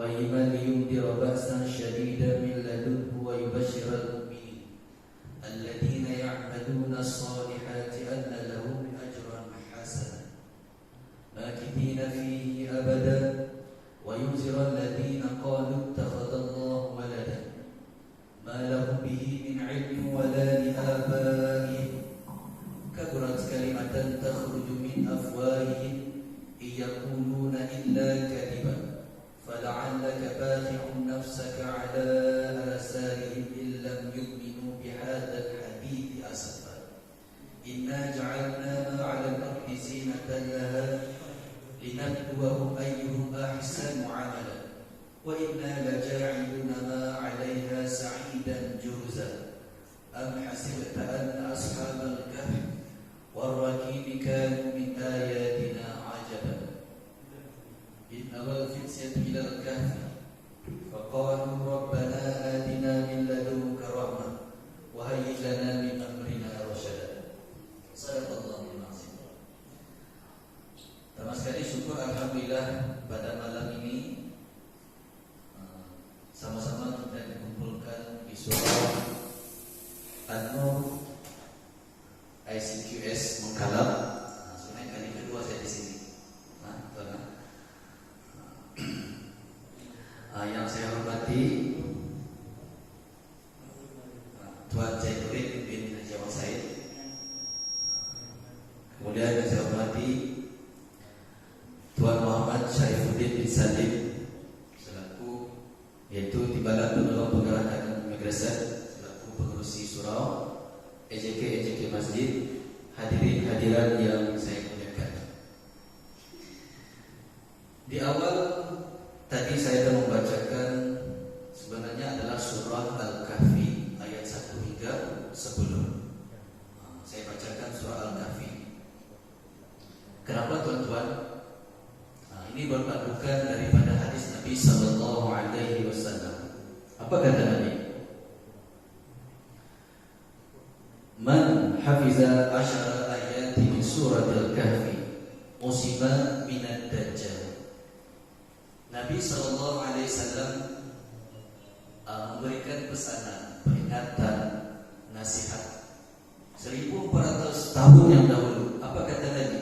قيما لينذر بأسا شديدا من لدنه ويبشر المؤمنين الذين يعملون الصالحات أن لهم أجرا حسنا ماكثين فيه أبدا وينذر الذين قالوا اتخذ الله ولدا ما لهم به من علم ولا لآبائهم كبرت كلمة تخرج من أفواههم إن يقولون إلا كذبا فلعلك باخع نفسك على آثارهم إن لم يؤمنوا بهذا الحديث أسفا إنا جعلنا ما على الأرض زينة لها لنبلوهم أيهم أحسن عملا وإنا لجاعلون ما عليها سعيدا جرزا أم حسبت أن أصحاب الكهف والرقيم كانوا من آياتنا عجبا إذ أوى الفتية إلى الكهف فقالوا ربنا آتنا من لدنك رحمة وهيئ لنا من أمرنا رشدا. صدق الله العظيم. Pertama sekali syukur alhamdulillah pada malam ini sama-sama kita dikumpulkan di surah An-Nur ICQS Mengkalam. Sebenarnya kali kedua saya di sini. Yang saya hormati Tuan Zainuddin bin Haji Awang Said. Kemudian yang saya hormati Tuan Muhammad Syarifuddin bin Salim selaku yaitu Timbalan Penolong Penggerakan Imigresen selaku pengurusi surau EJK Masjid, hadirin hadirat yang saya muliakan. Di awal tadi saya telah membacakan sebenarnya adalah surah Al-Kahfi ayat 1 hingga 10. Saya bacakan surah Al-Kahfi. Kenapa tuan-tuan? Ini berpandukan daripada hadis Nabi sallallahu alaihi wasallam. Apa kata Nabi? Man hafiza 10 ayat min surah Al-Kahfi usiba minad dajjal. Nabi sallallahu alaihi wasallam memberikan pesanan, peringatan, nasihat 1400 tahun yang dahulu. Apa kata Nabi?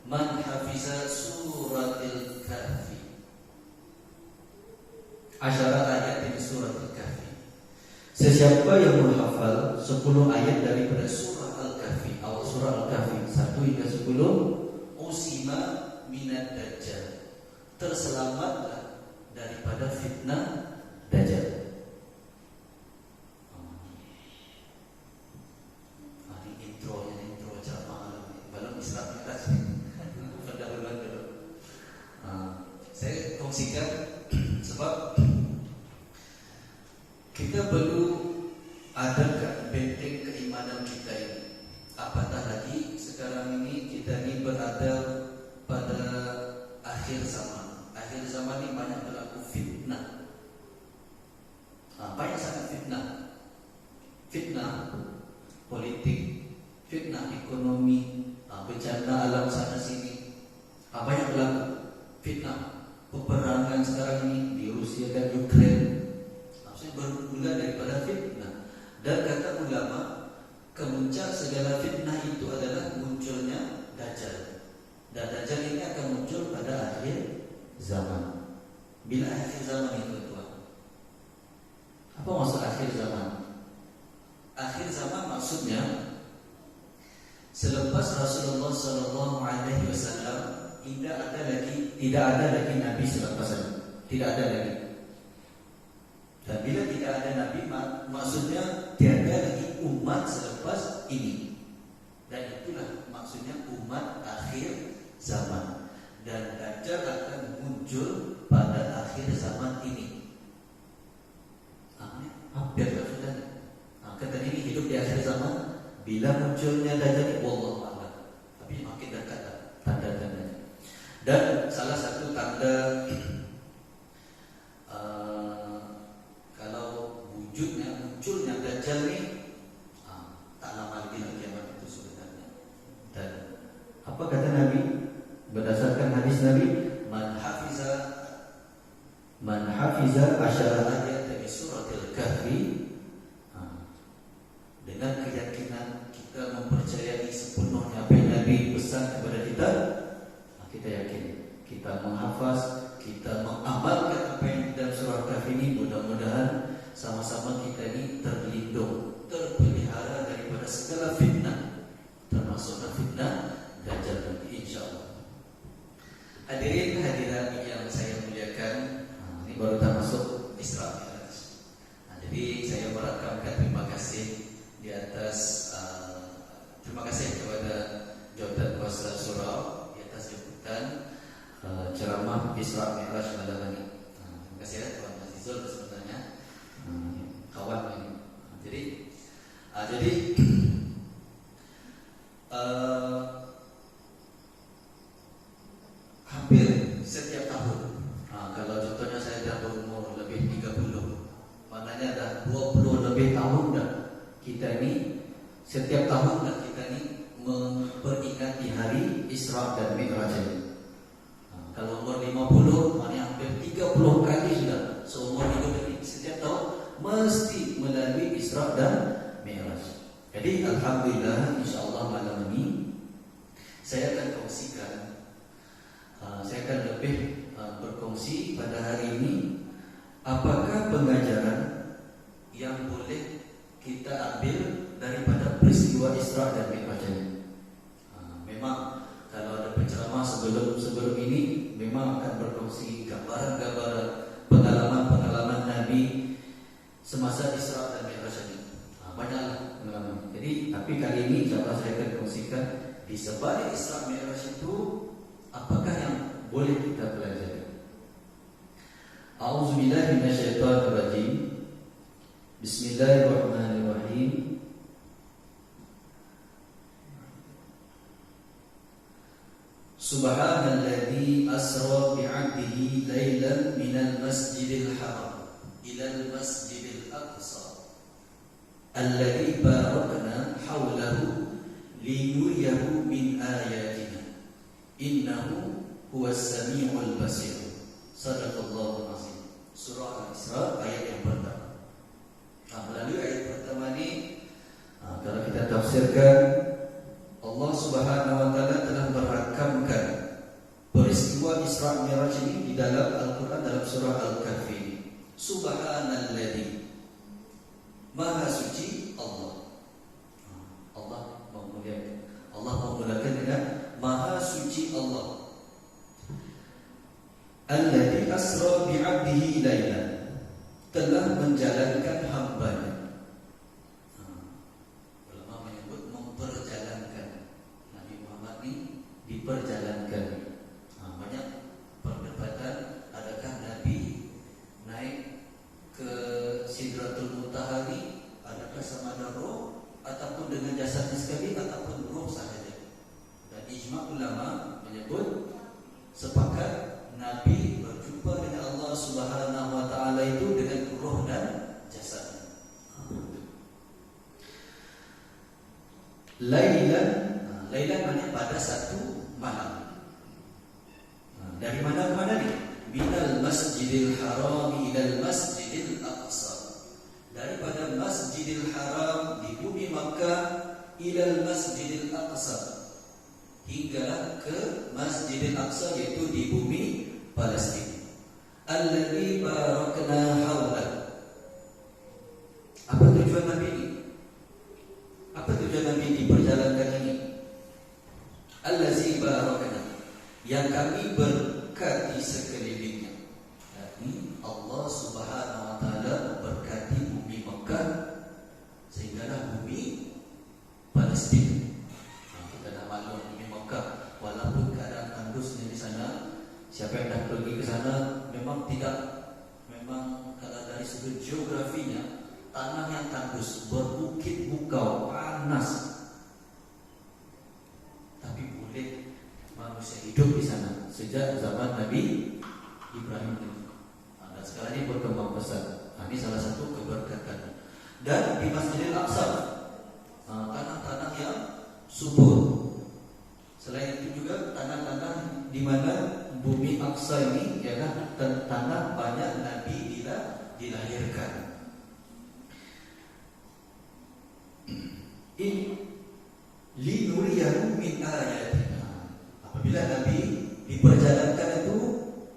Man hafiza suratil kahfi 10 ayat min suratil kahfi. Sesiapa yang menghafal 10 ayat daripada surah Al-Kahfi, awal surah Al-Kahfi 1 hingga 10, usima minad dajjal, terselamatlah daripada fitnah dajjal. Ini intro ceramah belum Islam kita pendahuluan dulu. Saya kongsikan sebab kita perlu adakan benteng keimanan kita ini. Apatah lagi sekarang ini kita ini berada pada akhir zaman. Akhir zaman ini banyak berlaku fitnah. Banyak sangat fitnah. Fitnah politik, fitnah ekonomi, bencana alam sana sini. Banyak berlaku fitnah peperangan sekarang ini di Rusia dan Ukraina. Bermula daripada fitnah. Dan kata ulama, kemuncak segala fitnah itu adalah munculnya dajjal. Dan dajjal ini akan muncul pada akhir zaman. Bila akhir zaman itu tuan? Apa maksud akhir zaman? Akhir zaman maksudnya selepas Rasulullah sallallahu alaihi wasallam tidak ada lagi nabi selepas itu. Tidak ada lagi. Dan bila tidak ada nabi, maksudnya tiada lagi umat selepas ini. Dan itulah maksudnya umat akhir zaman. Dan dajjal akan muncul pada akhir zaman ini. Hampir sudah. Kata ini hidup di akhir zaman. Bila munculnya dajjal, wallahu a'lam. Tapi makin dekat tanda-tandanya. Dan salah satu tanda munculnya dajjal ni tak lama lagi kiamat itu sebenarnya. Dan apa kata Nabi berdasarkan hadis Nabi? Man hafiza Man hafiza asyara ayat dari suratil kahfi, dengan keyakinan kita mempercayai sepenuhnya apa yang Nabi pesan kepada kita, kita yakin kita menghafaz, kita mengamalkan apa yang dalam surah kahfi ini. Mudah-mudahan sama-sama kita ini terlindung, terpelihara daripada segala fitnah, termasuk fitnah Dajjal nanti insyaallah. Hadirin hadirat yang saya muliakan, ini baru termasuk Isra Mi'raj. Jadi saya merakamkan terima kasih di atas terima kasih kepada Jawatan Kuasa Surau di atas jemputan ceramah Isra Mi'raj malam ini. Terima kasih ya Tuan Azizul sebenarnya kawan ini. Jadi hampir setiap tahun, kalau contohnya saya dah berumur lebih 30, maknanya dah 20 lebih tahun dah kita ini, setiap tahun dah kita ini memperingati hari Isra dan Mi'raj ini. Kalau umur 50, maknanya hampir 30 kali sudah seumur hidup ini, setiap tahun mesti melalui Isra dan Mi'raj. Jadi alhamdulillah, insyaallah malam ini saya akan kongsikan, saya akan lebih berkongsi pada hari ini apakah pengajaran yang boleh kita ambil daripada peristiwa Isra dan Mi'raj ini. Memang kalau ada penceramah sebelum ini memang akan berkongsi gambaran-gambaran pengalaman-pengalaman Nabi semasa Isra dan Mi'raj ini. Banyaklah pengalaman. Jadi tapi kali ini insyaallah saya akan kongsikan di sebalik Isra Mi'raj itu apakah yang boleh kita pelajari. A'udzubillahi minasyaitonirrajim. Bismillahirrahmanirrahim. Subhanalladzi asra bi'abdihi lailan minal masjidil haram ilal masjidil aqsa alladzi barakna hawlahu linuriyahu min ayatina innahu huwas samiul basir. Sadaqallahul azim. Surah Al-Isra ayat yang pertama. Melalui ayat pertama ini, kalau kita tafsirkan, Allah Subhanahu wa taala telah merakamkan peristiwa Isra Mi'raj ini di dalam Al-Qur'an dalam surah Al-Kahfi. Subhanalladzi, Maha suci Allah. Allah memuliakan. Allah memulakan dengan Maha suci Allah. Alladzi asra bi'abdihi lailan, telah menjalankan hambanya. Ulama menyebut memperjalankan. Nabi Muhammad ini diperjalankan. Banyak perdebatan, adakah Nabi naik ke Sidratul Muntaha ini, adakah sama ada roh ataupun dengan jasadnya sekali ataupun roh sahaja. Dan ijma' ulama menyebut sepakat Nabi berjumpa dengan Allah Subhanahu wa taala itu dengan roh dan jasad. Lailan, lailan maknanya pada satu malam. Dari mana ke mana ni? Minal Masjidil Haram ilal Masjidil Aqsa. Daripada Masjidil Haram di bumi Makkah ilal Masjidil Aqsa, hinggalah ke Masjidil Aqsa, yaitu di bumi Palestina. Alladzi barakna hawla. Apa tujuan Nabi ini? Apa tujuan Nabi diperjalankan ini? Allazi barakna, yang kami berkati sekelilingnya. Yakni Allah Subhanahu wa taala berkati bumi Mekah sehinggalah bumi Palestina. Kita dah maklum bumi Mekah, walaupun keadaan tandusnya di sana, siapa yang dah pergi ke sana memang kalau dari sudut geografinya tanah yang tandus, berbukit bukau, panas. Tapi boleh manusia hidup di sana sejak zaman Nabi Ibrahim. Dan sekarang ini berkembang pesat. Ini salah satu keberkatan. Dan di Masjidil Aqsa, tanah-tanah yang subur. Selain itu juga tanah-tanah di mana bumi Aqsa ini, ya kan, tanah banyak Nabi dilahirkan. Linuriyahu min ayatina. Apabila Nabi diperjalankan itu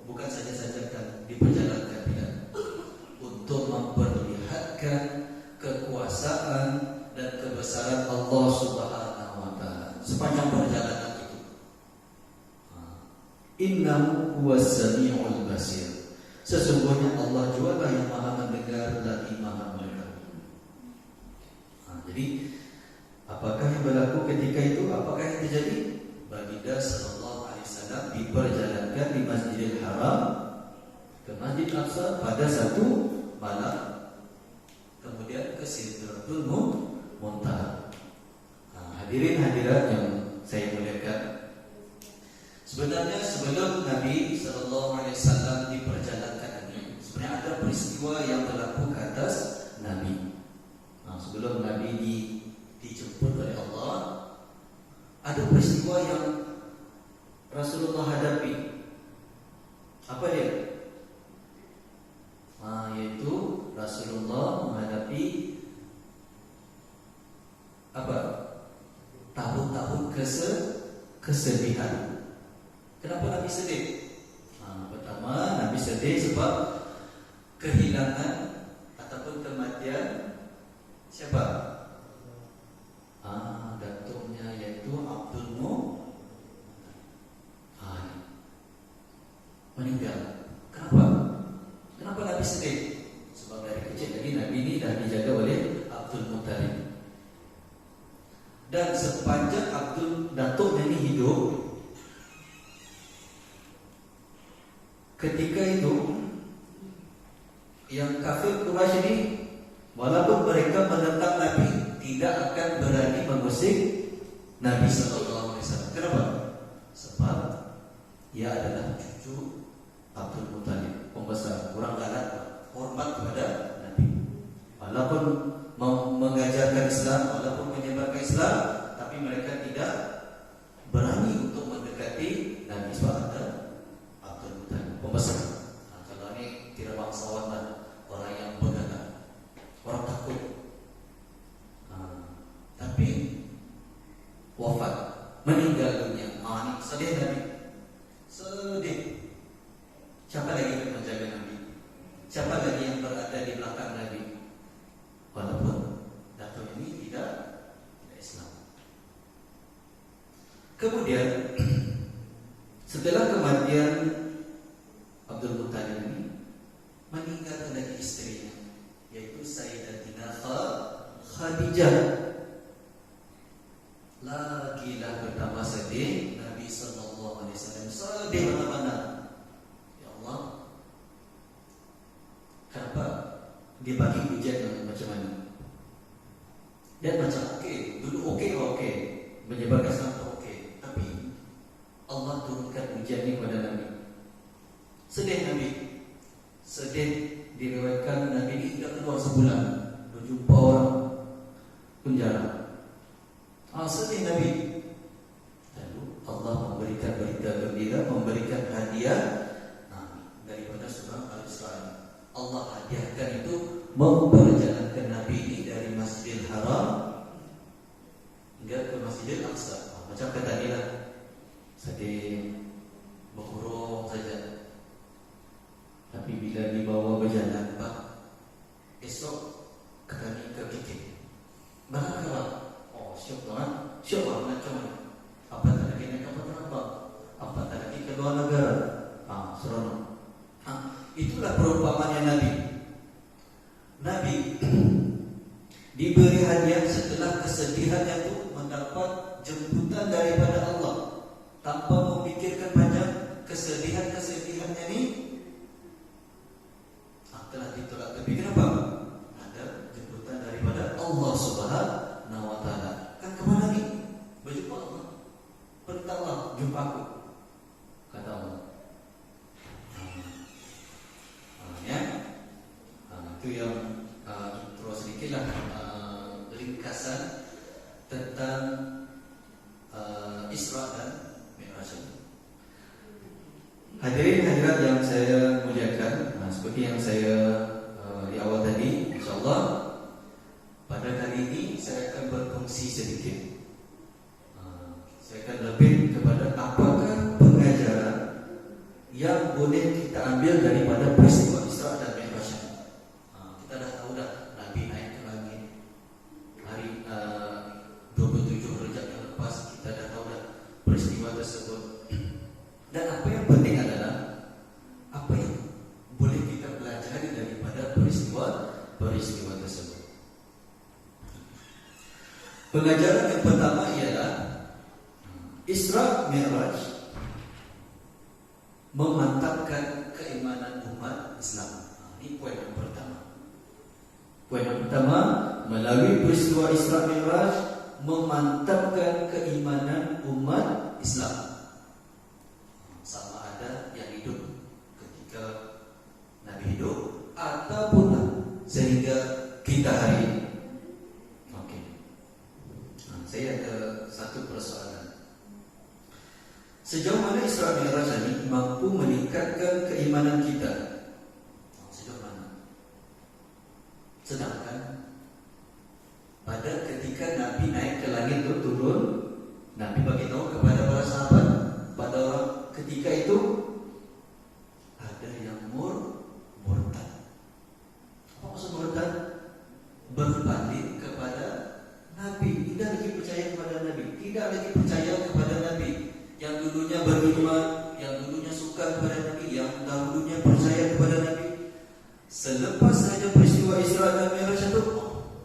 bukan saja kan diperjalankan, tidak, untuk memperlihatkan kekuasaan dan kebesaran Allah Subhanahu wa taala sepanjang perjalanan itu. Innahu huwas samiul basir. Sesungguhnya Allah jualah yang maha mendengar lagi maha mengetahui. Jadi apakah yang berlaku ketika itu? Apakah yang terjadi? Baginda sallallahu alaihi wasallam diperjalankan di Masjidil Haram ke Masjid Aqsa pada satu malam, kemudian ke Sidratul Muntaha. Hadirin hadirat yang saya muliakan, sebenarnya sebelum Nabi sallallahu alaihi wasallam diperjalankan ini, sebenarnya ada peristiwa yang berlaku ke atas Nabi. Sebelum Nabi dijemput oleh Allah, ada peristiwa yang Rasulullah hadapi. Apa dia? Yaitu Rasulullah menghadapi apa? Tahun-tahun kesedihan. Kenapa Nabi sedih? Pertama, Nabi sedih sebab kehilangan ataupun kematian siapa? Datuknya, yaitu Abdul meninggal. Kenapa Nabi sedih? Sebab dari kecil lagi Nabi ini dah dijaga oleh Abdul Muttalib. Dan sepanjang datuknya ini hidup, ketika itu yang kafir Quraisy ini, walaupun mereka menentang Nabi, tidak akan berani mengusik Nabi sallallahu alaihi wasallam. Kenapa? Sebab ia adalah cucu Abdul Muttalib, pembesar, orang galak, hormat kepada Nabi. Walaupun mengajarkan Islam, walaupun menyebarkan Islam, tapi mereka tidak berani untuk mendekati Nabi sebab ada Abdul Muttalib, pembesar. Kalau ini tidak bangsawan, orang yang bergalak, orang takut. Tapi wafat, meninggal dunia. Ini sedih Nabi, sedih. Siapa lagi yang menjaga Nabi? Siapa lagi yang berada di belakang Nabi? Walaupun datuk ini tidak Islam. Kemudian setelah kematian Abdul Muttalib ini, meninggal lagi istrinya, yaitu Sayyidatina Khadijah. Lagilah pertama sedih Nabi sallallahu alaihi wasallam, sedih mana-mana. Ya Allah, kenapa dia bagi ujian macam mana? Dan macam dulu okey, menyebarkan Islam okey, tapi Allah turunkan ujian ini kepada Nabi. Sedih Nabi, sedih. Diriwayatkan Nabi ini tidak keluar sebulan, berjumpa orang penjara. Sedih Nabi. Lalu Allah memberikan berita gembira, memberikan hadiah daripada surah Al-Isra. Allah hadiahkan itu memperjalankan Nabi ini dari Masjidil Haram hingga ke Masjidil Aqsa. Macam kata tadi lah, sedih, berhurung saja. Tapi bila dibawa berjalan, esok kami ke Bukit Bangka. Syuk banget, syuk banget macam mana? Apa tak lagi naik kapal terbang? Apa tak lagi ke luar negara? Seronok. Itulah perumpamaan Nabi. Nabi diberi hadiah setelah kesedihannya itu mendapat jemputan daripada Allah, tanpa memikirkan banyak kesedihannya ini. Telah ditolak, tapi kenapa? Ada jemputan daripada Allah Subhanahu wa taala. Kemana ni? Berjumpa Allah. Perintah Allah, jumpa aku, kata Allah. Itu yang intro sedikit lah, ringkasan tentang Isra dan Mi'raj. Hadirin hadirat yang saya seperti yang saya di awal tadi, insyaallah pada kali ini saya akan berfungsi sedikit. Saya akan lebih kepada apakah pengajaran yang boleh kita ambil daripada peristiwa Isra dan Mi'raj. Kita dah tahu dah Nabi naik ke langit hari 27 Rejab yang lepas. Kita dah tahu dah peristiwa tersebut. Dan apa yang penting adalah apa yang boleh kita pelajari daripada peristiwa tersebut. Pengajaran yang pertama ialah Isra Mi'raj memantapkan keimanan umat Islam. Ini poin yang pertama. Poin yang pertama, melalui peristiwa Isra Mi'raj memantapkan keimanan umat Islam. Sama ada yang hidup ketika Nabi hidup ataupun sehingga kita hari ini. Okey. Saya ada satu persoalan. Sejauh mana Isra Mi'raj ini mampu meningkatkan keimanan kita? Sejauh mana? Sedangkan pada ketika Nabi naik ke langit itu turun, Nabi bagi tahu kepada para sahabat, pada orang ketika itu ada yang murtad. Apa maksud murtad? Berpaling kepada Nabi, tidak lagi percaya kepada Nabi, tidak lagi percaya kepada Nabi. Yang dulunya beriman, yang dulunya suka kepada Nabi, yang dahulunya percaya kepada Nabi. Selepas saja peristiwa Isra dan Mi'raj itu,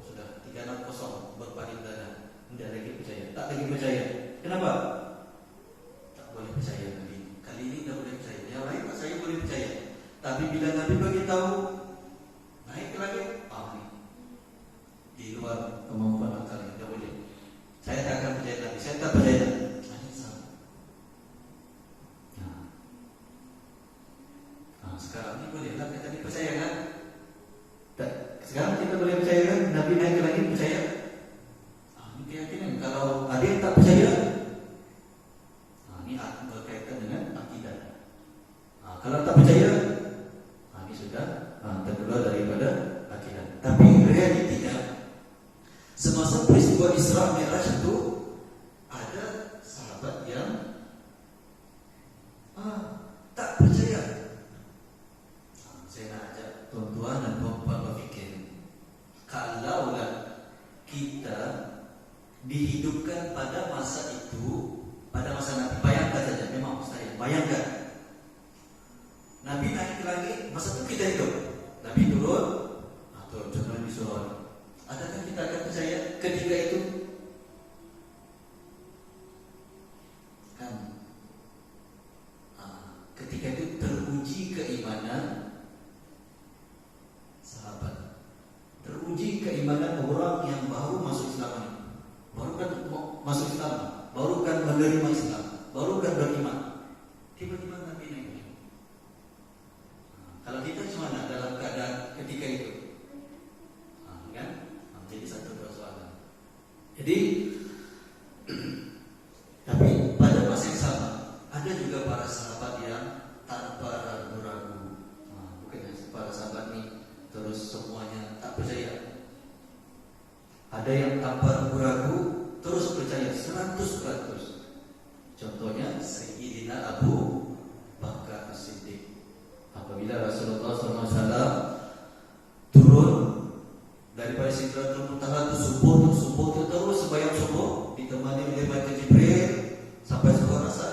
sudah 360 berpaling dada, tidak lagi percaya, tak lagi percaya. Kenapa? Tak boleh percaya Nabi. Kali ini tak boleh percaya. Yang lain tak saya boleh percaya. Tapi bila Nabi bagi tahu naik ke langit, ini di luar kemampuan akal, tidak boleh. Saya tak akan percaya Nabi. Saya tak percaya Nabi. Sekarang ini bolehlah kita dipercaya kan? Sekarang kita boleh percaya kan? Nabi naik ke langit percaya? Ini keyakinan. Kalau ada yang tak percaya, ini berkaitan dengan akidah. Kalau tak percaya, ini sudah terkeluar daripada akidah. Tapi realitinya, semasa peristiwa Isra Mi'raj itu ada sahabat yang tak percaya. Saya nak ajak tuan-tuan dan puan-puan berfikir, kalaulah kita dihidupkan pada masa itu, pada masa Nabi, bayangkan saja, memang mustahil, bayangkan Nabi naik ke langit, masa itu kita hidup, Nabi turun, contohnya di surau, adakah kita akan percaya ketika itu? Kan ketika itu teruji keimanan sahabat, teruji keimanan orang yang baru masuk Islam ini, baru kan masuk Islam, baru kan menerima Islam, baru kan beriman. Tiba-tiba Nabi naik. Kalau kita cuma dalam keadaan ketika itu, kan menjadi satu persoalan. Jadi, tapi pada masa yang sama ada juga para sahabat yang tanpa ragu-ragu. Bukan para sahabat ni terus semuanya tak percaya. Ada yang tanpa ragu-ragu terus percaya 100%. Contohnya Sayyidina Abu Bakar As-Siddiq. Apabila Rasulullah SAW turun daripada Sidratul Muntaha itu subuh itu terus sembahyang subuh ditemani oleh malaikat Jibril sampai sebuah rasa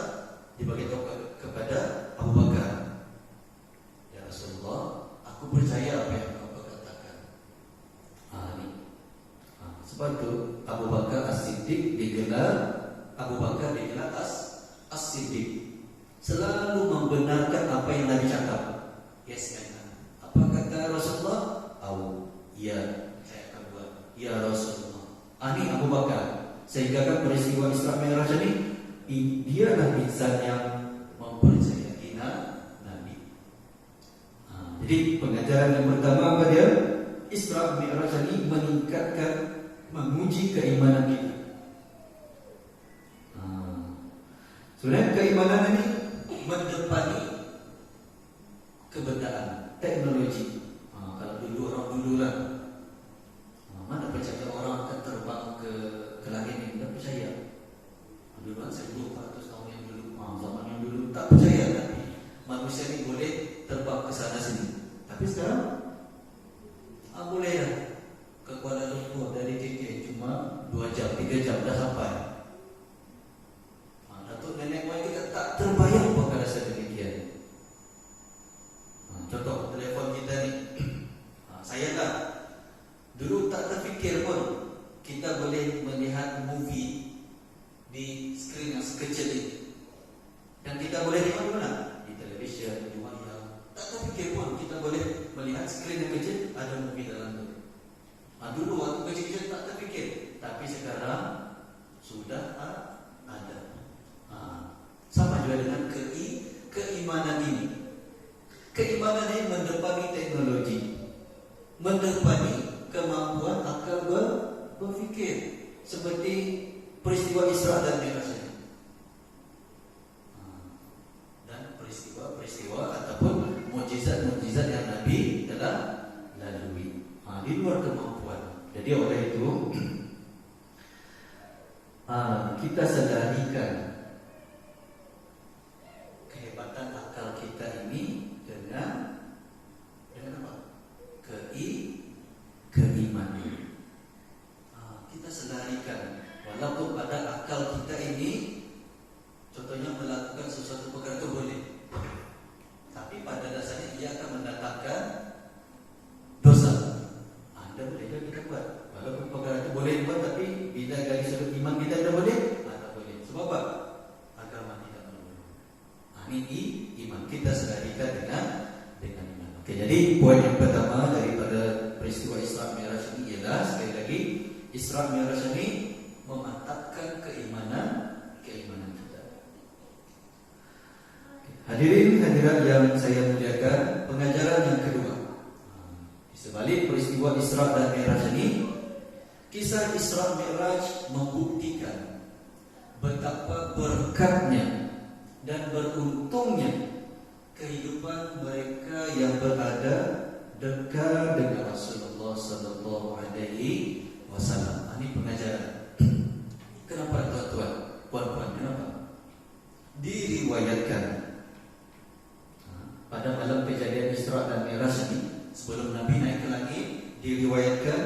diberitahu kepada Abu Bakar, ya Rasulullah, aku percaya apa yang kau katakan. Sebab itu Abu Bakar As-Siddiq digelar As-Siddiq, selalu membenarkan apa yang Nabi cakap. Yes, apa kata Rasulullah? Ya, saya akan buat. Ya Rasulullah. Ini Abu Bakar. Sehingga kan peristiwa Isra Mi'raj ini, dialah insan yang mempercayai Nabi. Jadi pengajaran yang pertama apa dia? Isra Mi'raj ini meningkatkan, menguji keimanan kita. Sebenarnya keimanan ini mendepani kebenaran. kenderaan, teknologi. Kalau dulu orang dulu lah, mana percaya orang akan terbang ke langit ini? Tidak percaya. Dulu kan 1400 tahun yang dulu, zaman yang dulu tak percaya tapi manusia ini boleh terbang ke sana sini. Tapi sekarang boleh dah. Ke Kuala Lumpur dari KK cuma 2 jam, 3 jam dah sampai. Datuk nenek moyang kita tak terbayang bakal rasa demikian. Contoh telefon kita ni, saya tak dulu tak terfikir pun kita boleh melihat movie di skrin yang sekecil ini. Dan kita boleh tengok di mana? Di televisyen, di wayang. Tak terfikir pun kita boleh melihat skrin yang kecil ada movie dalam tu. Dulu waktu kecil-kecil tak terfikir, tapi sekarang sudah ada. Sama juga dengan keimanan ini. Keimanan ini mendepani teknologi, mendepani kemampuan akal berfikir, seperti peristiwa Isra dan Mi'raj ini. Dan peristiwa-peristiwa ataupun mukjizat-mukjizat yang Nabi telah lalui di luar kemampuan. Jadi oleh itu kita sedarikan kehebatan akal kita ini dengan apa? Keimanan. Kita sedarikan walaupun pada akal kita ini contohnya melakukan sesuatu perkara itu boleh, tapi pada dasarnya ia akan mendatangkan dosa. Anda boleh juga kita buat walaupun perkara itu boleh buat, tapi bila dari sudut iman kita tidak boleh, tak boleh. Sebab apa? Agama tidak boleh. Ini iman kita sedarikan dengan iman. Okey, jadi poin yang pertama daripada peristiwa Isra Mi'raj ini ialah sekali lagi Isra Mi'raj ini memantapkan keimanan kita. Hadirin hadirat yang saya muliakan, pengajaran yang kedua. Di sebalik peristiwa Isra dan Mi'raj ini, kisah Isra Mi'raj membuktikan betapa berkatnya dan beruntungnya kehidupan mereka yang berada dekat dengan Rasulullah sallallahu alaihi wasallam. Ini pengajaran. Kenapa tuan-tuan, puan-puan, kenapa? Diriwayatkan pada malam kejadian Isra dan Mi'raj ini, sebelum Nabi naik ke langit, diriwayatkan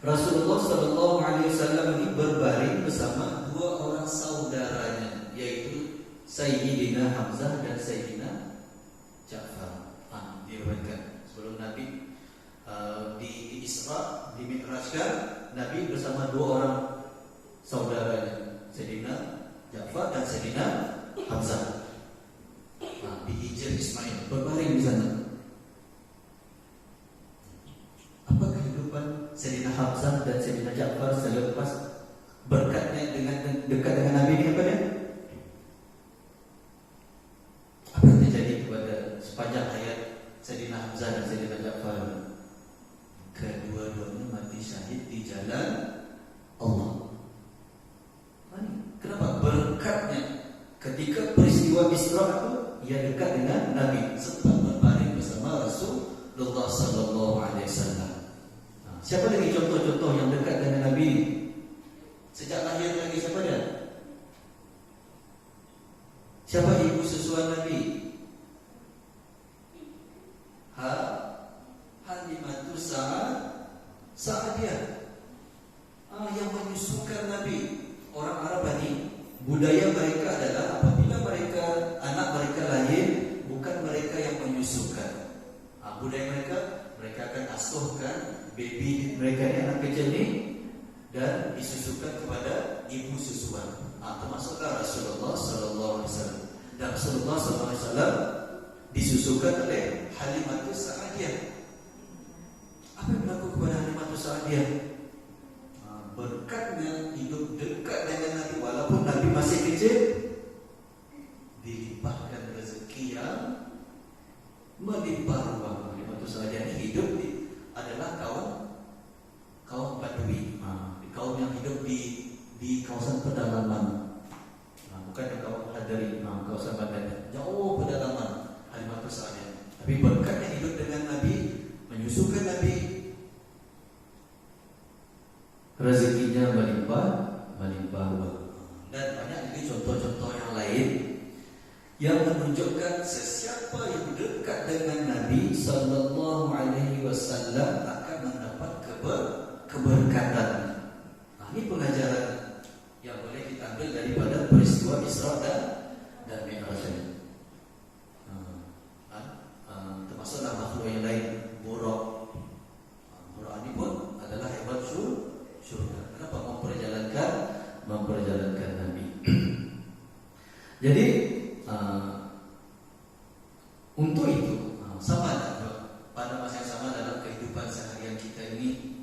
Rasulullah sallallahu alaihi wasallam ini berbaring bersama dua orang saudaranya, yaitu Sayyidina Hamzah dan Sayyidina Ja'far. Diriwayatkan sebelum Nabi di Isra, di Mi'rajkan, Nabi bersama dua orang saudaranya, Sayyidina Ja'far dan Sayyidina Hamzah, di Hijr Ismail, berbaring di sana. Apa kehidupan Sayyidina Hamzah dan Sayyidina Ja'far selepas berkatnya dengan dekat dengan Nabi ini apa dia? Apa yang terjadi kepada sepanjang hayat Sayyidina Hamzah dan Sayyidina Ja'far? Kedua-duanya mati syahid di jalan Allah. Kenapa? Berkatnya ketika peristiwa Isra itu ia dekat dengan Nabi, sempat berbaring bersama Rasulullah sallallahu alaihi wasallam. Siapa lagi contoh-contoh yang dekat dengan Nabi sejak lahir lagi? Siapa dia? Siapa ibu susuan Nabi? Halimatus Sa'diyah, yang menyusukan Nabi. Orang Arab ini budaya mereka adalah apabila anak mereka lahir, bukan mereka yang menyusukan. Budaya mereka akan asuhkan baby mereka ni, anak kecil ni, dan disusukan kepada ibu susuan. Termasuklah Rasulullah sallallahu alaihi wasallam. Dan Rasulullah sallallahu alaihi wasallam disusukan oleh Halimatus Sa'diyah. Apa yang berlaku kepada Halimatus Sa'diyah? Berkatnya hidup dekat dengan Nabi, walaupun Nabi masih kecil, dilimpahkan rezeki yang melimpah ruah. Halimatus Sa'diyah ini hidup adalah kaum Badui, kaum yang hidup di kawasan pedalaman, bukan di kawasan Hadari, kawasan Badan, jauh pedalaman. Halimatus Sa'diyah Tapi berkatnya hidup dengan Nabi, menyusukan Nabi, rezekinya melimpah, melimpah. Dan banyak lagi contoh-contoh yang lain yang menunjukkan sesiapa yang dekat dengan Nabi Sallallahu Alaihi Wasallam akan mendapat keberkatan. Nah, ini pengajaran yang boleh kita ambil daripada peristiwa Isra dan Mi'raj ini. Termasuklah makhluk yang lain, buruk. Buruk ini pun adalah hewan syurga. Kenapa? Memperjalankan Nabi. Jadi untuk itu sama pada masa yang sama dalam kehidupan seharian kita ini.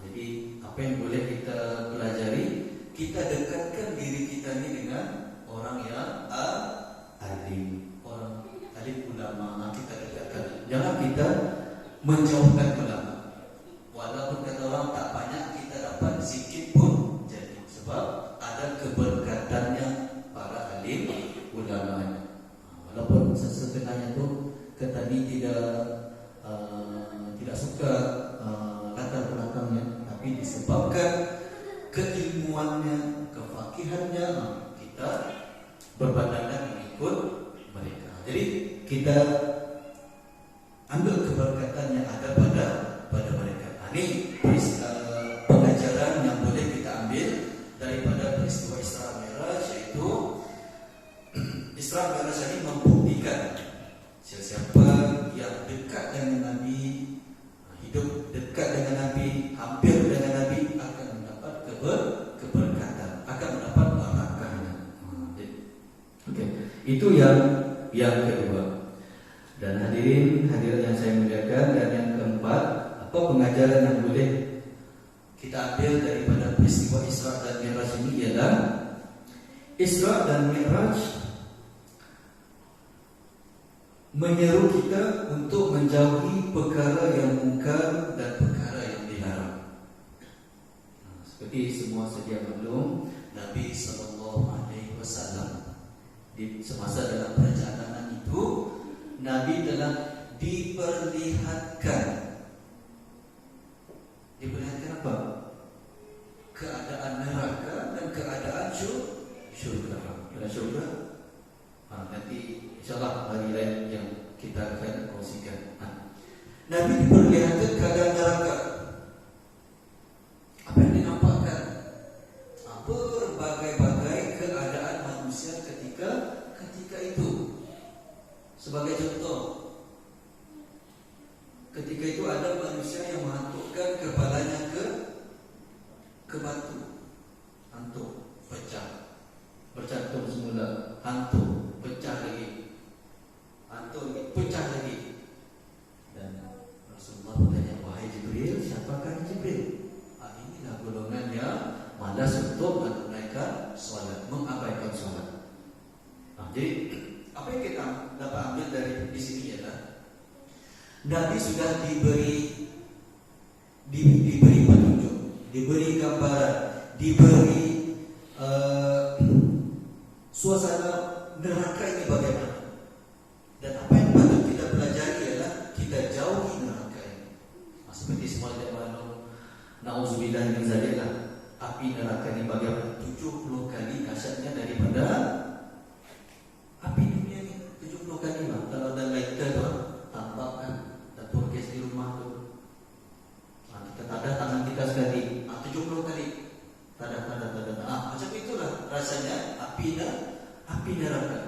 Jadi apa yang boleh kita pelajari, kita dekatkan diri kita ini dengan orang yang alim, orang alim ulama. Kita dekatkan, jangan kita menjauhkan ulama. Walaupun kata orang tak banyak, kita dapat sedikit pun jadi, sebab ada keberkatannya para alim ulama. Walaupun sebenarnya tu ketani tidak suka latar belakangnya, tapi disebabkan keilmuannya, kefakihannya, kita berpandangan mengikut mereka. Jadi kita ambil keberkatan yang ada pada mereka. Ini pengajaran yang boleh kita ambil daripada peristiwa Isra Mi'raj, yaitu Isra Mi'raj ini membuktikan siapa yang dekat dengan Nabi, hidup dekat dengan Nabi, hampir dengan Nabi, akan mendapat keberkatan, akan mendapat barakahnya. Oke, itu yang kedua. Dan hadirin yang saya muliakan, dan yang keempat, apa pengajaran yang boleh kita ambil daripada peristiwa Isra dan Mi'raj ini ialah Isra dan Mi'raj menyeru kita untuk menjauhi perkara yang mungkar dan perkara yang dilarang. Seperti semua sedia maklum, Nabi Sallallahu Alaihi Wasallam di semasa dalam perjalanan itu, Nabi telah diperlihatkan apa? Keadaan neraka dan keadaan syurga. Dalam syurga, nanti insyaAllah hari lain yang kita akan kongsikan. Nabi diperlihatkan keadaan neraka. Apa yang dinampakkan? Berbagai-bagai keadaan manusia ketika itu. Sebagai contoh, ketika itu ada manusia yang menghantukkan kepalanya ke batu, hantuk, pecah, bercantum semula, hantuk, pecah lagi, hantuk lagi, pecah lagi. Dan Rasulullah bertanya, wahai Jibril, siapakah Jibril? Inilah golongan yang malas untuk menunaikan solat, mengabaikan solat. Jadi apa yang kita dapat ambil dari di sini ialah Nabi sudah diberi petunjuk, diberi gambaran, diberi suasana neraka ini bagaimana. Dan apa yang patut kita pelajari ialah kita jauhi neraka ini. Seperti semua kita maklum, na'udzubillah min zalik, api neraka ini bagaimana? 70 kali dahsyatnya daripada api dunia ini. 70 kali lah. Kalau ada lighter tu, tampak kan, dapur gas di rumah tu, kita tak ada tangan kita sekali, 70 kali. Tak ada. Macam itulah rasanya api neraka.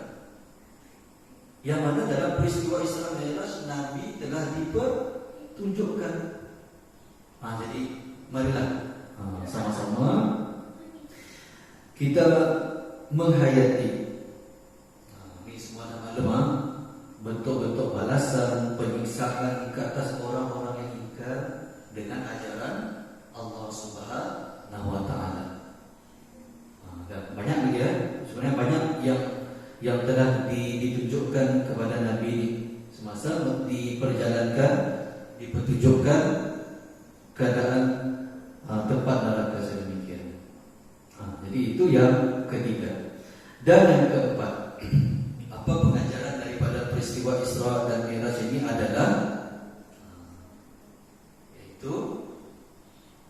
Yang mana dalam peristiwa Isra Mi'raj, Nabi telah dipertunjukkan. Jadi marilah sama-sama kita menghayati ini semua nama lemah, bentuk-bentuk balasan, penyiksaan ke atas orang-orang yang ingkar dengan ajaran Allah Subhanahu wa Ta'ala. Banyak lagi sebenarnya banyak yang telah ditunjukkan kepada Nabi ini semasa diperjalankan, dipetunjukkan keadaan tempat neraka sedemikian. Jadi itu yang ketiga. Dan yang keempat, apa pengajaran daripada peristiwa Isra dan Mi'raj ini?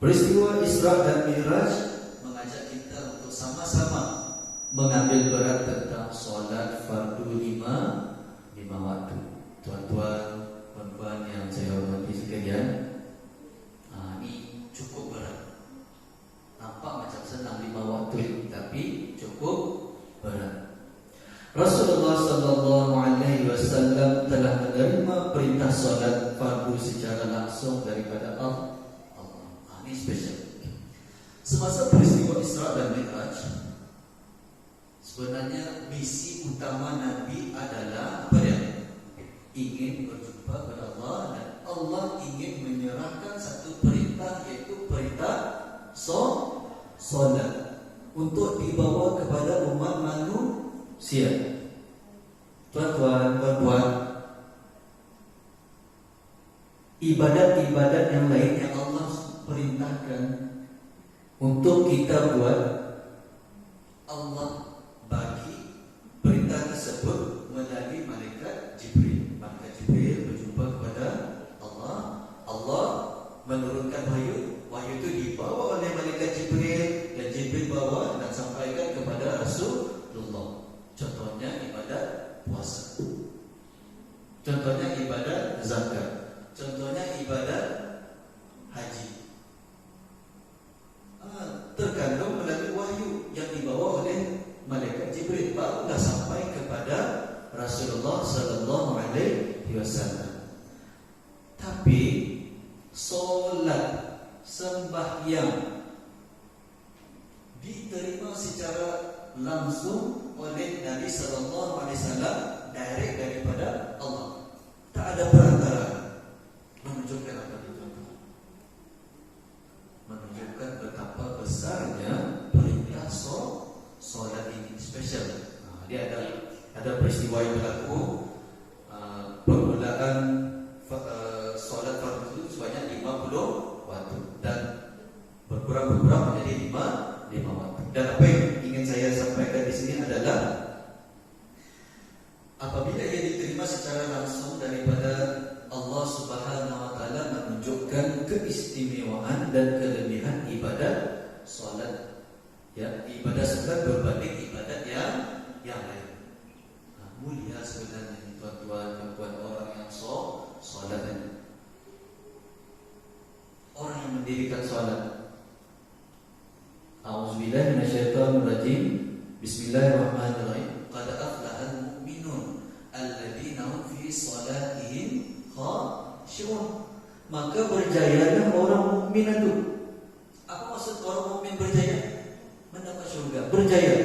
Peristiwa Isra dan Mi'raj mengajak kita untuk sama-sama mengambil berat tentang solat fardu lima waktu. Tuan-tuan, puan-puan yang saya hormati sekalian, ini cukup berat. Nampak macam senang 5 waktu, tapi cukup berat. Rasulullah sallallahu alaihi wasallam telah menerima perintah solat fardu secara langsung daripada Allah. Ini spesial. Semasa peristiwa Isra dan Mi'raj, sebenarnya misi utama Nabi adalah apa dia? Ingin berjumpa kepada Allah, dan Allah ingin menyerahkan satu perintah, yaitu perintah solat untuk dibawa kepada umat manusia. Tuan-tuan, puan-puan, ibadat-ibadat yang lain yang Allah perintahkan untuk kita buat, Allah bagi perintah tersebut melalui malaikat Jibril. Malaikat Jibril berjumpa kepada Allah. Allah menurunkan wahyu itu dibawa oleh malaikat Jibril, dan Jibril bawa dan sampaikan kepada Rasulullah. Contohnya ibadat puasa, contohnya ibadat zakat, contohnya ibadat haji, terkandung melalui wahyu yang dibawa oleh malaikat Jibril, barulah sampai kepada Rasulullah sallallahu alaihi wasallam. Tapi solat, sembahyang diterima secara langsung oleh Nabi sallallahu alaihi wasallam, direct daripada Allah. Tak ada perantara. Menunjukkan apa itu? Menunjukkan betapa besarnya perintah solat ini spesial. Dia ada peristiwa yang berlaku, permulaan solat fardu itu sebanyak 50 waktu dan berkurang menjadi 5 waktu. Dan apa yang ingin saya sampaikan di sini adalah, apabila ia diterima secara langsung daripada Allah Subhanahu wa taala, menunjukkan keistimewaan dan kelebihan ibadat solat. Ya, ibadah solat berbanding ibadat yang lain. Mulia sebenarnya tuan-tuan dan puan orang yang solat ini. Orang yang mendirikan solat. A'udzubillahi minasyaitonir rajim. Bismillahirrahmanirrahim. Qad aflahal mu'minun alladzina hum fi salatihim khashi'un. Maka berjayalah orang mukmin itu. Apa maksud orang mukmin berjaya? Mendapat syurga, berjaya.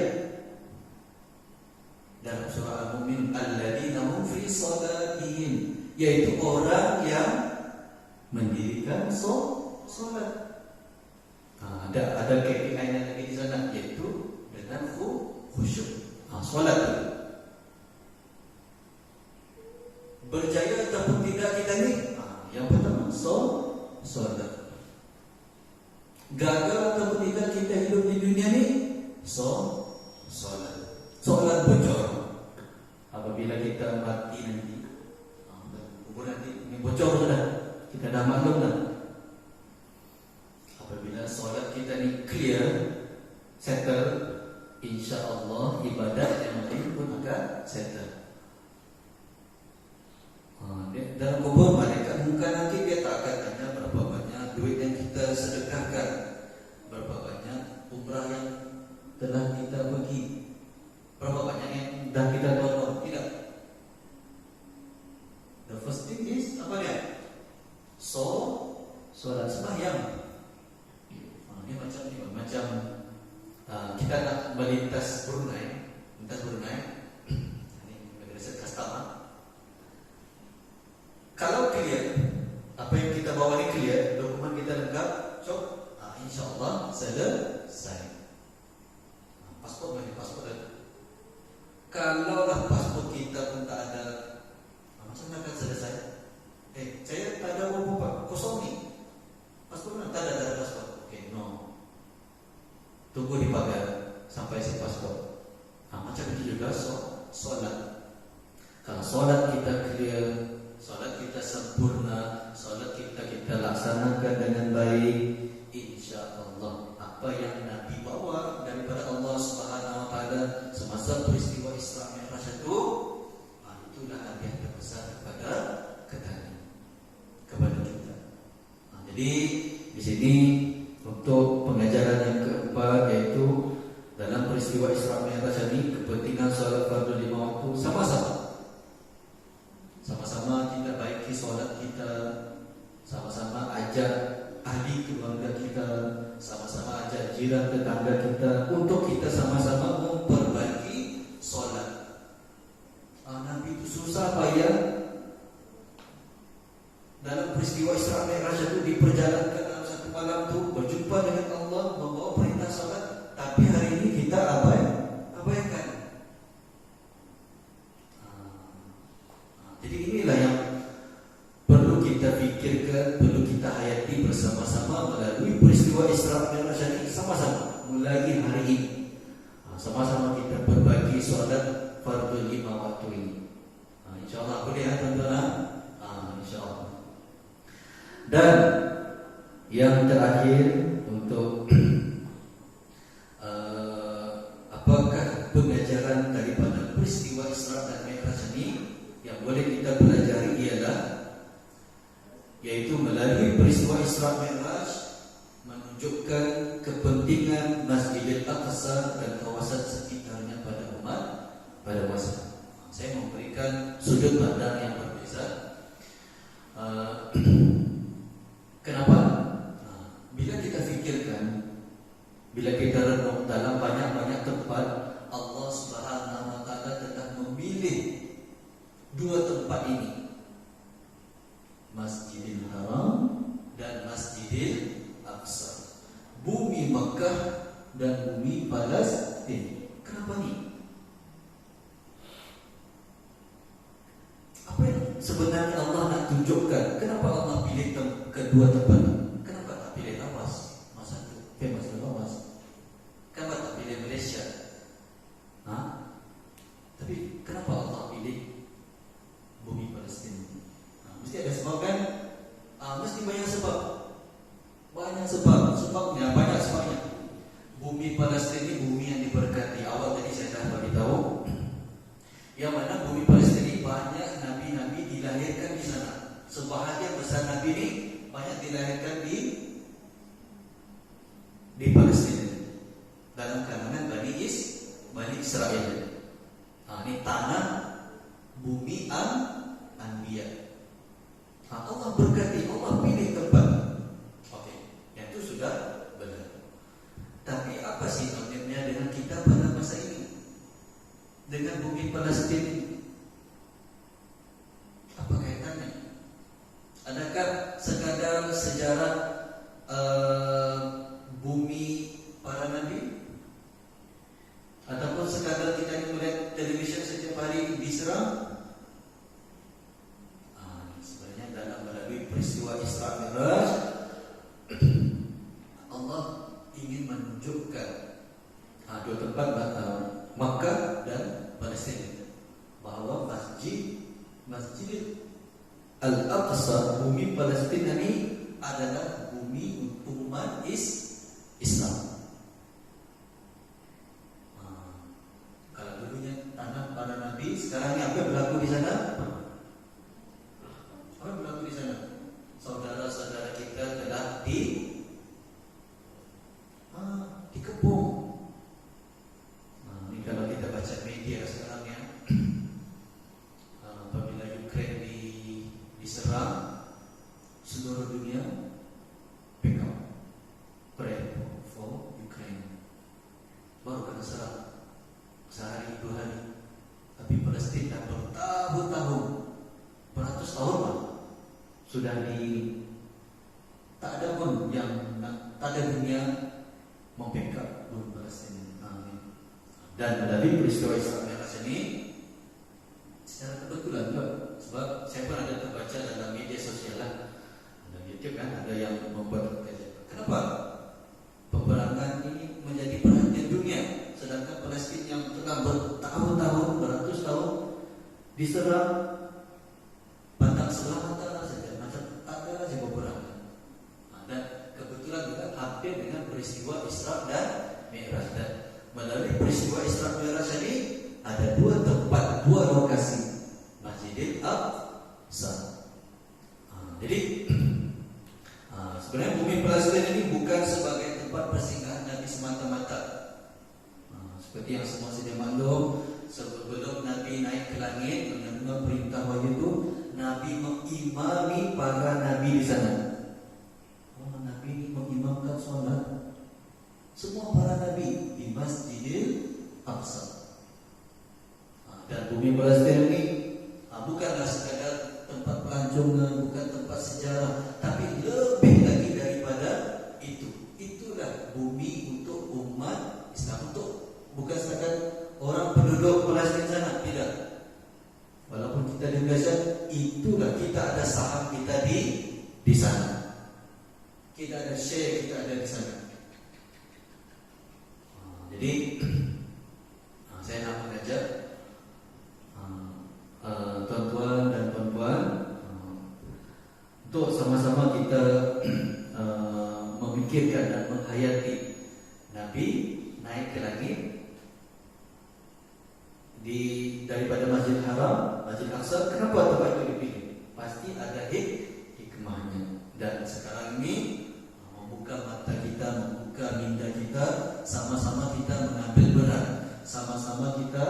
Dalam surah Al-Mu'min, alladzina hum fi salatihim, yaitu orang yang mendirikan solat. Ada KPI lagi di sana, yaitu dengan khusyuk. Solat itu berjaya ataupun tidak kita ni, yang pertama solat. Gagal ataupun tidak kita hidup di dunia ni, solat. Solat bocor. Apabila kita mati nanti, kubur nanti ini bocor sudah, kita dah maklum dah. Apabila solat kita ni clear, settle, insya-Allah ibadat yang lain pun akan settle. Dalam kubur malaikat muka nanti dia tak akan tanya berapa banyak duit yang kita sedekahkan, berapa banyak umrah yang telah kita pergi, berapa banyak yang dah kita tolong. Tidak. The first thing is apa dia? Solat sembahyang. Ini macam kita nak melintas Brunei, ini negara sekastama. Kalau clear, apa yang kita bawa ni clear, dokumen kita lengkap, insya-Allah selesai. Pasport ada. Kalaulah pasport kita pun tak ada, macam mana akan selesai? Saya tak ada apa-apa, kosong ni. Pasport tak ada pasport. No. Tunggu di pagar sampai si pasport. Macam itu juga solat. Kalau solat kita clear, solat kita sempurna, solat kita laksanakan dengan baik, insyaallah apa yang Nabi bawa daripada Allah Subhanahu wa taala semasa peristiwa Isra Mi'raj itu, itulah hadiah terbesar kepada kita. Jadi di sini untuk pengajaran yang keempat, yaitu dalam peristiwa Isra Mi'raj ini kepentingan solat fardu 5 waktu sama-sama kita baiki solat kita, sama-sama ajak ahli keluarga kita, sama-sama ajak jiran tetangga kita untuk kita sama-sama memperbaiki solat. Nabi itu susah payah dalam peristiwa Isra Mi'raj itu diperjalankan dalam satu malam itu berjumpa dengan Allah, membawa perintah salat, tapi hari ini kita abaikan. Jadi inilah yang perlu kita pikirkan, perlu kita hayati bersama-sama melalui peristiwa Isra Mi'raj ini sama-sama mulai hari ini. Sama-sama kita berbagi solat fardu 5 waktu ini. InsyaAllah boleh ya tuan-tuan. InsyaAllah. Dan yang terakhir untuk apakah pengajaran daripada peristiwa Isra dan Mi'raj ini yang boleh kita pelajari ialah, yaitu melalui peristiwa Isra Mi'raj menunjukkan kepentingan Masjidil Aqsa dan kawasan sekitarnya pada umat pada masa. Saya memberikan sudut pandang yang berbeza. Kenapa? Bila kita fikirkan, bila kita renung dalam banyak-banyak tempat, Allah Subhanahu wa taala telah memilih dua tempat ini, Masjidil Haram dan Masjidil Aqsa, bumi Mekah dan bumi Palestin. Kenapa ni? Apa yang sebenarnya Allah nak tunjukkan? Kenapa Allah pilih kedua tempat ini? Kenapa tak pilih Lawas? Masa itu famous Lawas. Kenapa tak pilih Malaysia? Tapi kenapa Allah pilih bumi Palestin? Mesti ada sebab kan? Mesti banyak sebab. Sebabnya banyak sebabnya. Bumi Palestin ini bumi yang diberkati. Awal tadi saya dah beritahu, yang mana bumi Palestin ini banyak nabi-nabi dilahirkan di sana. Sebahagian besar nabi ini banyak dilahirkan di Palestin, dalam kalangan Bani Israel. Ini tanah bumi Anbiya. Allah berkati, Allah pilih tempat. Okey, yang itu sudah benar. Tapi apa sih kontennya dengan kita pada masa ini, dengan bumi Palestin ini? Apa kaitannya? Adakah sekadar sejarah bumi para nabi, ataupun sekadar kita melihat televisyen setiap hari diserang? Sebenarnya dalam melalui peristiwa Isra Mi'raj, Allah ingin menunjukkan dua tempat, Makkah dan Palestin, bahawa Masjid Al-Aqsa, bumi Palestin ini adalah bumi umat Islam. Kalau dulunya tanah para nabi, sekarang ini apa yang berlaku di sana? Apa yang berlaku di sana? Saudara-saudara kita telah dikepung. Ini kalau kita baca media sekarang ya, apabila Ukraine diserang, seluruh dunia pick up prayer for Ukraine. Baru kena serang sehari 2 hari, tapi Palestin dah bertahun-tahun, beratus tahun sudah tak ada pun yang tak ada dunia membackup bumi Palestin. Dan melalui peristiwa Isra Mi'raj ini secara kebetulan juga, sebab saya pun ada terbaca dalam media sosial lah, ada YouTube kan, ada yang membuat kenapa peperangan ini menjadi perhatian dunia, sedangkan Palestin yang telah bertahun-tahun, beratus tahun diserang, pandang sebelah mata saja, macam tak ada saja peperangan. Dan kebetulan juga Jadi sebenarnya bumi Palestin ini bukan sebagai tempat persinggahan Nabi semata-mata. Seperti yang semua sedia maklum, sebelum Nabi naik ke langit menerima perintah wahyu itu, Nabi mengimami para nabi di sana. Nabi ini mengimamkan sholat semua para nabi di Masjidil Aqsa. Dan bumi Palestin ini bukanlah sekadar tempat pelancongan, bukan tempat sejarah, tapi lebih lagi daripada itu. Itulah bumi untuk umat Islam, untuk bukan sekadar orang penduduk Palestin sana, tidak. Walaupun kita di Malaysia, itulah kita ada saham kita di sana. Kita ada share, kita ada di sana. Jadi saya nak mengajak tuan-tuan dan puan-puan untuk sama-sama kita memikirkan dan menghayati Nabi naik ke langit daripada Masjid Haram, Masjid Aqsa. Kenapa tempat itu dipilih? Pasti ada hikmahnya. Dan sekarang ini membuka mata kita, membuka minda kita, sama-sama kita mengambil berat, sama-sama kita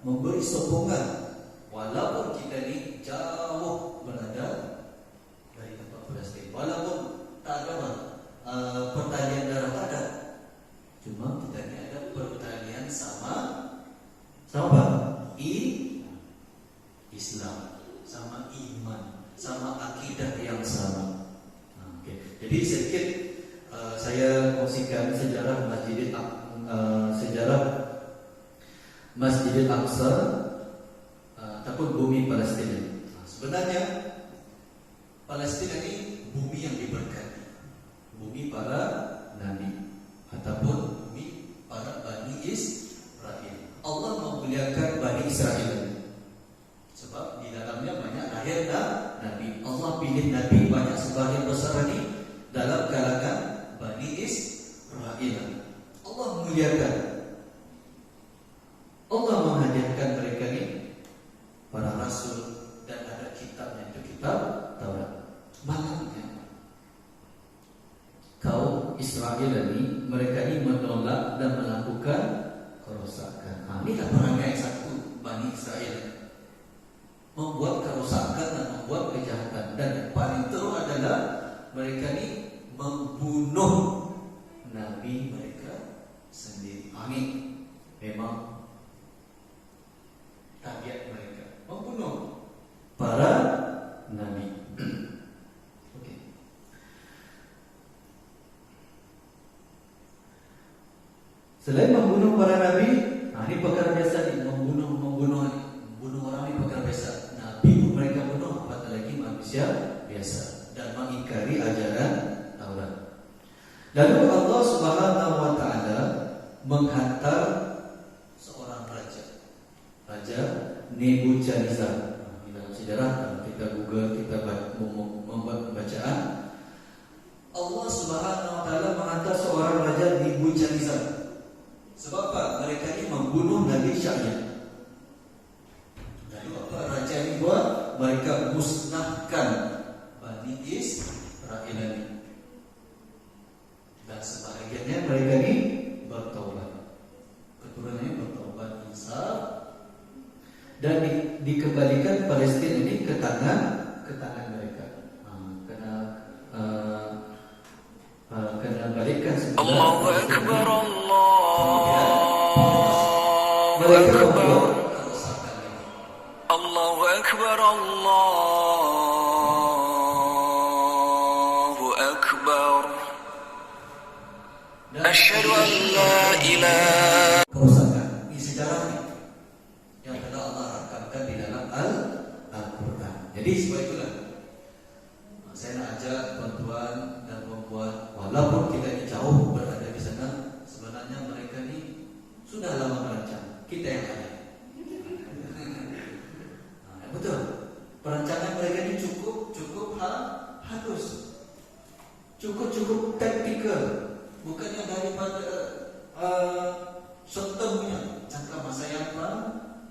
memberi sokongan. Walaupun kita ni jauh berada dari tempat Palestin, walaupun tak ada pertalian darah ada, cuma kita ni ada pertalian sama apa? Islam, sama iman, sama akidah yang sama. Jadi sedikit saya kongsikan sejarah Masjidil Aqsa ataupun bumi Palestin. Sebenarnya Palestin ini bumi yang diberkati, bumi para nabi ataupun bumi para Bani Israel. Allah memuliakan Bani Israel sebab di dalamnya banyak lahir nabi. Allah pilih nabi banyak sebagian besar ini dalam kalangan Bani Israel. Allah memuliakan, Allah menghadiahkan mereka ini para rasul, dan ada kitabnya, itu kitab Taurat. Makanya kaum Israel ini, mereka ini menolak dan melakukan kerosakan. Inilah perangai satu Bani Israel, membuat kerosakan dan membuat kejahatan. Dan yang paling teruk adalah mereka ini membunuh nabi mereka sendiri. Ini memang target mereka, membunuh para nabi. Okey. Selain membunuh para nabi, ini perkara biasa ni, membunuh orang ini perkara biasa. Nabi pun mereka bunuh, apatah lagi manusia biasa, dan mengingkari ajaran Taurat. Lalu Allah Subhanahu wa taala menghantar seorang Raja Nebukadnezar. Di dalam sejarah, kita Google, kita membuat pembacaan, Allah Subhanahu wa taala menghantar seorang Raja Nebukadnezar. Sebab apa? Mereka ini membunuh Nabi Syai'ib. Lalu apa raja ini buat? Mereka musnahkan Bani Israel ini. Dan sebahagiannya mereka ini bertaubat, keturunannya bertaubat insaf, dan dikembalikan Palestin ini ke tangan mereka. Kena balikkan segala. Allahu Akbar, Allahu Akbar, Allahu Akbar, Allahu Akbar. Asyhadu an la ilaha. Kerusakan ini sejarahnya yang telah Allah rakamkan di dalam Al-Quran. Jadi sebab itulah saya nak ajak tuan-tuan dan puan-puan, walaupun kita ini jauh berada di sana, sebenarnya mereka ni sudah lama merancang, kita yang ada. Betul. Perancangan mereka ini cukup halus, cukup taktikal, bukannya daripada short term punya, jangka masa yang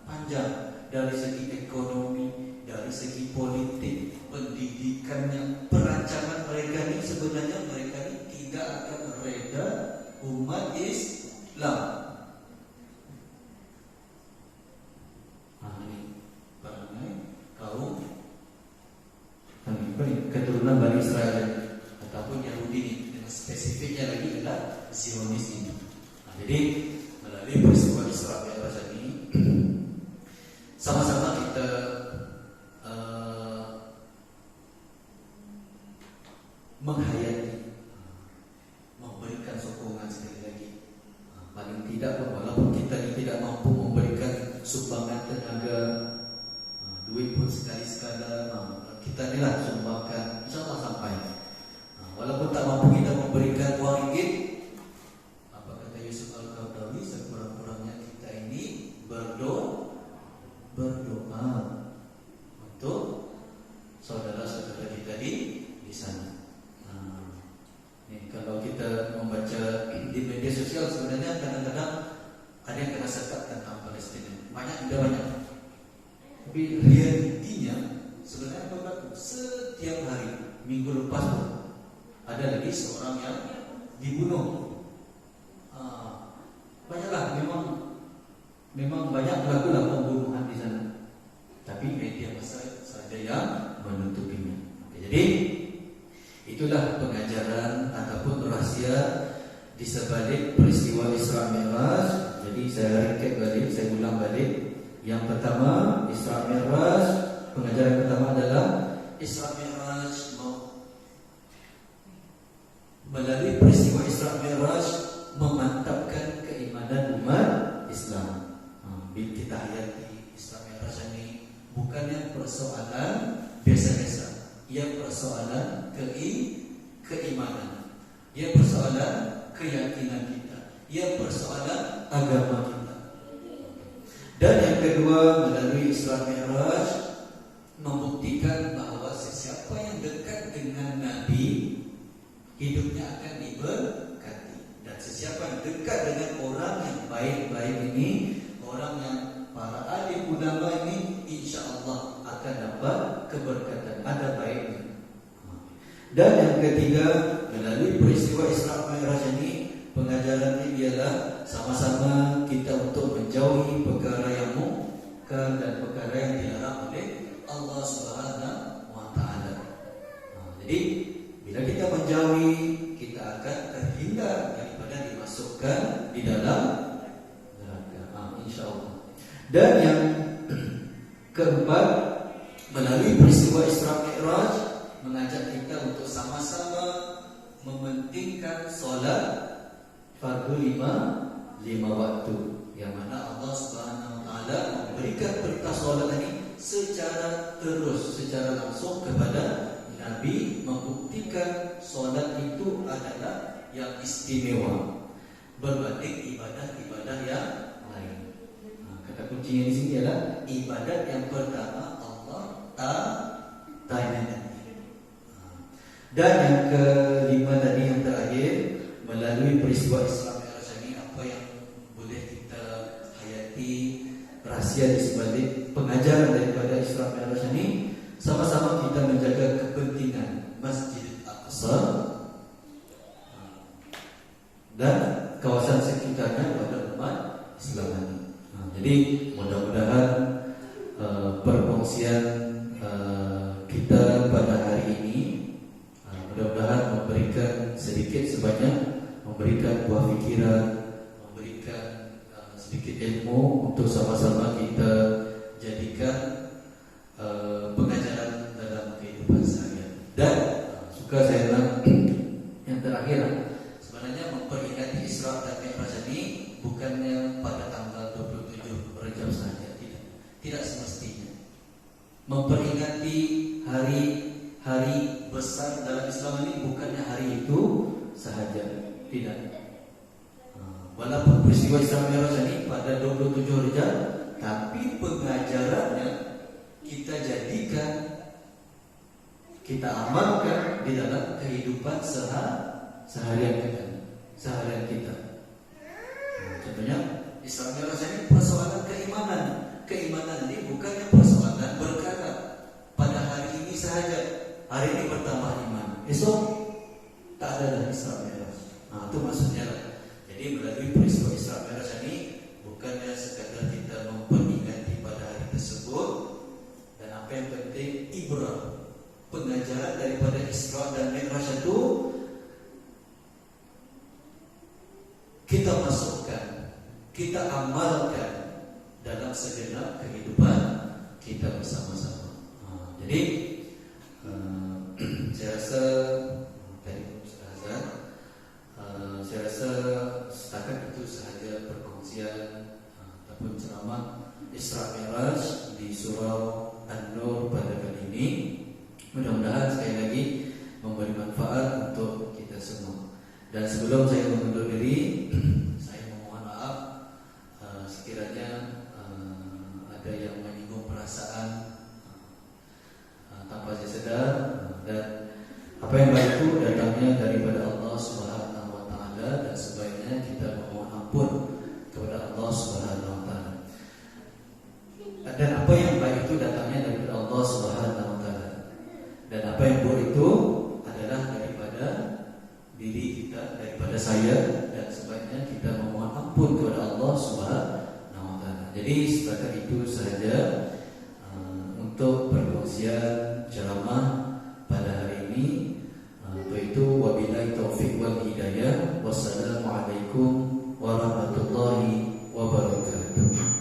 panjang, dari segi ekonomi, dari segi politik, pendidikannya, perancangan mereka ini sebenarnya mereka ini tidak akan reda umat Islam. Ini perangai kaum keturunan Bani Israel ataupun Yahudi ini, dengan spesifiknya lagi adalah Zionis ini. Jadi melalui peristiwa Isra Mi'raj ini sama-sama kita menghayati, memberikan sokongan sekali lagi. Paling tidak walaupun kita tidak mampu memberikan sumbangan tenaga, duit pun sekali-sekala kita inilah sumbangkan, insyaAllah sampai. Walaupun tak mampu kita memberikan wang ringgit, apa kata Yusuf Al-Qaradawi, sekurang-kurangnya kita ini berdoa untuk saudara-saudara kita di sana. Kalau kita membaca di media sosial, sebenarnya kadang-kadang ada yang kena sekat tentang Palestina. Tidak banyak. Tapi realitinya sebenarnya berlaku setiap hari. Minggu lepas pun ada lagi seorang yang dibunuh. Banyaklah, memang banyak berlakulah pembunuhan di sana. Tapi media massa saja yang menutupinya. Jadi itulah pengajaran ataupun rahasia di sebalik peristiwa Isra Mi'raj. Jadi saya recap balik, saya ulang balik. Yang pertama, Isra Mi'raj, pengajaran pertama adalah Isra Mi'raj melalui peristiwa Isra Mi'raj memantapkan keimanan umat Islam. Bila kita hayati Isra Mi'raj ini bukannya persoalan biasa-biasa, ia persoalan keimanan, ia persoalan keyakinan kita, ia persoalan agama kita. Dan yang kedua, melalui Isra Mi'raj membuktikan bahawa sesiapa yang dekat dengan Nabi, hidupnya akan diberkati. Dan sesiapa yang dekat dengan orang yang baik-baik ini, orang yang para alim ulama ini, insya-Allah akan dapat keberkatan, ada baiknya. Dan yang ketiga, melalui peristiwa Isra Mi'raj ini, pengajaran ini ialah sama-sama kita untuk menjauhi perkara yang munkar dan perkara yang dilarang oleh Allah Subhanahu wa taala. Jadi bila kita menjauhi, kita akan terhindar daripada dimasukkan di dalam neraka, insya-Allah. Dan yang keempat, melalui peristiwa Isra Mi'raj mengajak kita untuk sama-sama mementingkan solat fardu lima waktu, yang mana Allah Subhanahu wa taala memberikan perintah solat ini secara terus, secara langsung kepada Nabi, membuktikan solat itu adalah yang istimewa berbanding ibadah-ibadah yang lain. Kata kuncinya di sini adalah ibadat yang pertama Allah tanya. Dan yang kelima tadi, yang terakhir, melalui peristiwa Isra Mi'raj ini, apa yang boleh kita hayati, rahasia di sebalik pengajaran daripada Isra Mi'raj ini, sama-sama kita menjaga kepentingan Masjid Al-Aqsa dan kawasan sekitarnya pada umat Islam ini. Jadi mudah-mudahan perkongsian kita pada hari ini mudah-mudahan memberikan sedikit sebanyak, memberikan buah fikiran, memberikan sedikit ilmu untuk sama-sama kita jadikan pengajaran dalam kehidupan seharian. Dan suka saya bilang yang terakhir, sebenarnya memperingati Isra dan Mi'raj ini bukannya pada tanggal 27 Rajab saja, tidak semestinya. Memperingati hari besar dalam Islam ini bukannya hari itu sahaja, tidak. Walaupun peristiwa Isra Mi'raj ini pada 27 Rajab, tapi pengajarannya kita jadikan, kita amalkan di dalam kehidupan seharian kita. Contohnya Isra Mi'raj ini persoalan keimanan. Keimanan ini bukannya persoalan berkata, sahaja. Hari ini bertambah iman, esok tak ada dah Isra Mi'raj. Nah, itu maksudnya. Jadi melalui peristiwa Isra Mi'raj ini bukannya sekadar kita memperingati pada hari tersebut, dan apa yang penting ibrah, pengajaran daripada Isra dan Mi'raj itu kita masukkan, kita amalkan dalam segenap kehidupan kita bersama-sama. Jadi saya rasa tadi Ustazah, saya rasa setakat itu sahaja perkongsian ataupun ceramah Isra Mi'raj di surau An-Nur pada kali ini. Mudah-mudahan sekali lagi memberi manfaat untuk kita semua. Dan sebelum saya mengundur diri, saya memohon maaf sekiranya ada yang menyinggung perasaan tanpa saya sadar, dan apa yang baik itu datangnya daripada Allah Subhanahu wa taala, dan sebaiknya kita memohon ampun kepada Allah Subhanahu wa taala. Dan apa yang baik itu datangnya daripada Allah Subhanahu wa taala, dan apa yang buruk itu adalah daripada diri kita, daripada saya, dan sebaiknya kita memohon ampun kepada Allah Subhanahu wa taala. Jadi setakat itu sahaja untuk perkongsian ceramah pada hari ini. Yaitu wabillahi taufiq wal hidayah. Wassalamualaikum warahmatullahi wabarakatuh.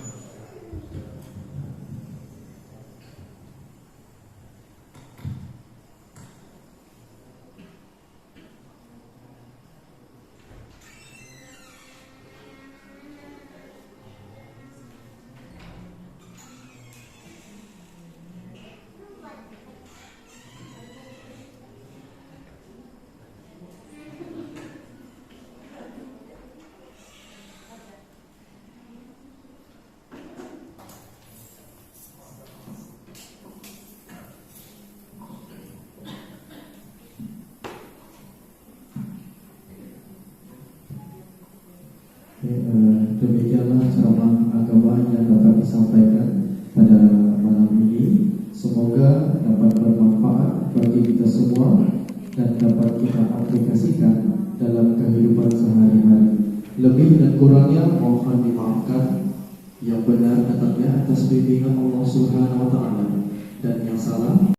Demikianlah ceramah agama yang dapat disampaikan pada malam ini. Semoga dapat bermanfaat bagi kita semua dan dapat kita aplikasikan dalam kehidupan sehari-hari. Lebih dan kurangnya mohon dimaafkan. Yang benar datangnya atas bimbingan Allah Subhanahu wa taala, dan yang salah